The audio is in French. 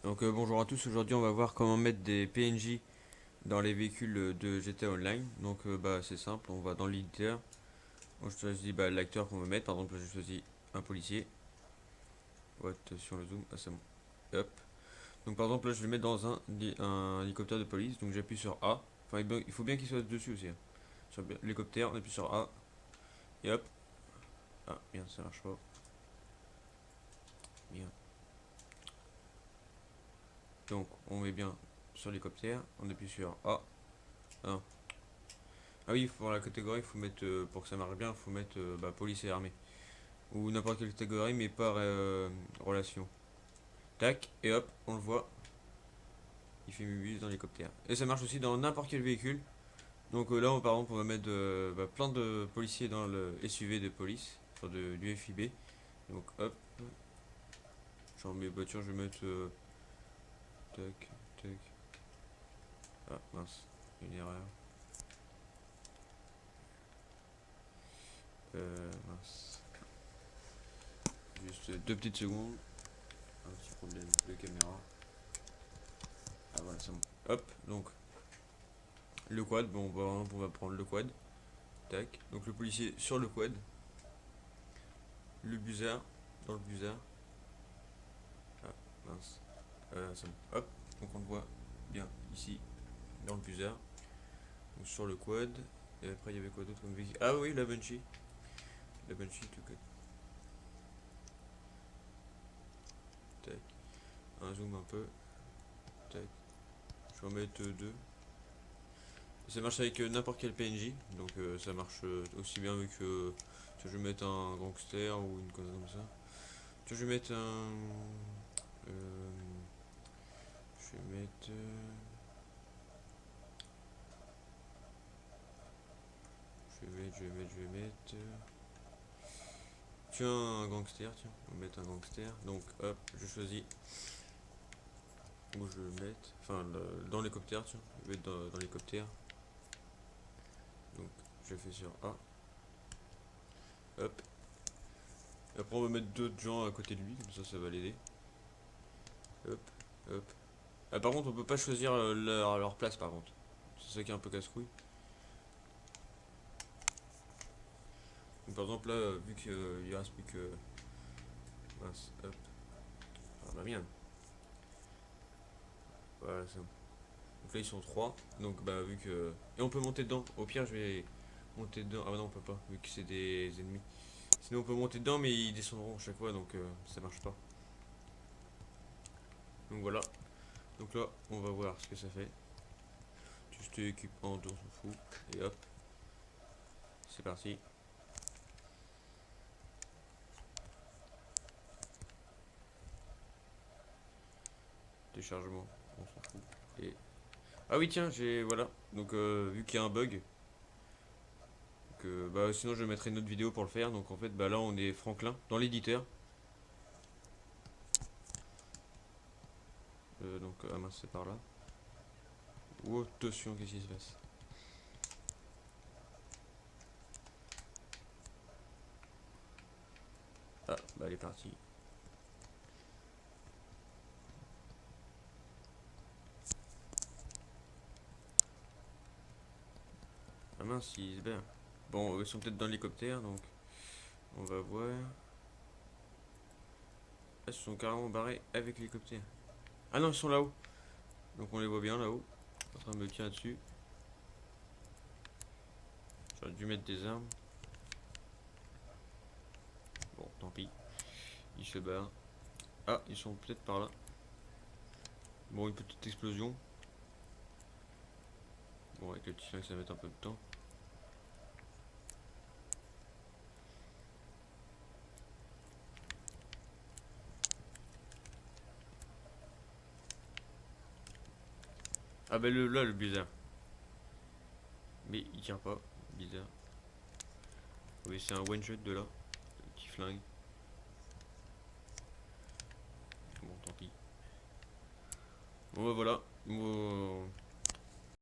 Donc bonjour à tous, aujourd'hui on va voir comment mettre des PNJ dans les véhicules de GTA Online. Donc c'est simple, on va dans l'éditeur, on choisit l'acteur qu'on veut mettre, par exemple j'ai choisi un policier. Ouais, sur le zoom, ah c'est bon. Hop. Donc par exemple là je vais le mettre dans un hélicoptère de police, donc j'appuie sur A. Enfin il faut bien qu'il soit dessus aussi, hein. Sur l'hélicoptère, on appuie sur A, et hop. Ah bien ça marche pas. Bien. Donc on met bien sur l'hélicoptère, on appuie sur A. Ah, ah oui, pour la catégorie, il faut mettre, pour que ça marche bien, il faut mettre police et armée. Ou n'importe quelle catégorie, mais pas relation. Tac, et hop, on le voit, il fait mubis dans l'hélicoptère. Et ça marche aussi dans n'importe quel véhicule. Donc là, par exemple, on va mettre plein de policiers dans le SUV de police, enfin du FIB. Donc hop, genre mes voitures, je vais mettre tac, tac. Ah mince, une erreur. Mince. Juste 2 petites secondes. Un petit problème de caméra. Ah voilà, c'est bon. Hop, donc le quad, bon, par exemple, on va prendre le quad. Tac, donc le policier sur le quad. Le buzzer, dans le buzzer. Ah, mince. C'est bon. Hop, donc on le voit bien ici, dans le buzzer. Donc sur le quad. Et après, il y avait quoi d'autre comme véhicule? Ah oui, la Banshee. La Banshee, tout cas. Tac, un zoom un peu. Tac, je vais en mettre deux. Ça marche avec n'importe quel PNJ, donc ça marche aussi bien avec. Si je vais mettre un gangster ou une connerie comme ça. Tu vois, je vais mettre un. euh, je vais mettre. Je vais mettre. Tiens, un gangster, tiens. On va mettre un gangster. Donc, hop, je choisis où je veux le mettre. Enfin, dans l'hélicoptère, tiens. Je vais mettre dans l'hélicoptère. Donc, je fais sur A. Hop. Et après, on va mettre d'autres gens à côté de lui, comme ça va l'aider. Hop, hop. Ah, par contre, on peut pas choisir leur place, par contre. C'est ça qui est un peu casse-couille. Donc, par exemple, là, vu qu'il reste plus que. Mince, hop. Ah, bah, merde. Voilà, c'est bon. Donc là, ils sont trois. Donc, vu que. Et on peut monter dedans. Au pire, je vais monter dedans. Ah, bah non, on peut pas, vu que c'est des ennemis. Sinon, on peut monter dedans, mais ils descendront à chaque fois, donc ça marche pas. Donc voilà. Donc là, on va voir ce que ça fait. Juste équipement, on s'en fout. Et hop, c'est parti. Déchargement, on s'en fout. Et. Ah oui, tiens, j'ai. Voilà. Donc, vu qu'il y a un bug, sinon je mettrai une autre vidéo pour le faire. Donc en fait, là, on est Franklin dans l'éditeur. Donc, ah mince, c'est par là. Oh, attention, qu'est-ce qui se passe? Ah, elle est partie. Ah mince, ils se barrent. Bon, ils sont peut-être dans l'hélicoptère, donc on va voir. Ah, ils se sont carrément barrés avec l'hélicoptère. Ah non, ils sont là-haut. Donc on les voit bien là-haut. En train de me tirer dessus. J'aurais dû mettre des armes. Bon, tant pis. Ils se barrent. Ah, ils sont peut-être par là. Bon, une petite explosion. Bon, avec le petit flingue, ça va mettre un peu de temps. Ah là, le bizarre. Mais il tient pas. Bizarre. Oui, c'est un one shot de là. Le petit flingue. Bon, tant pis. Bon, voilà. Bon,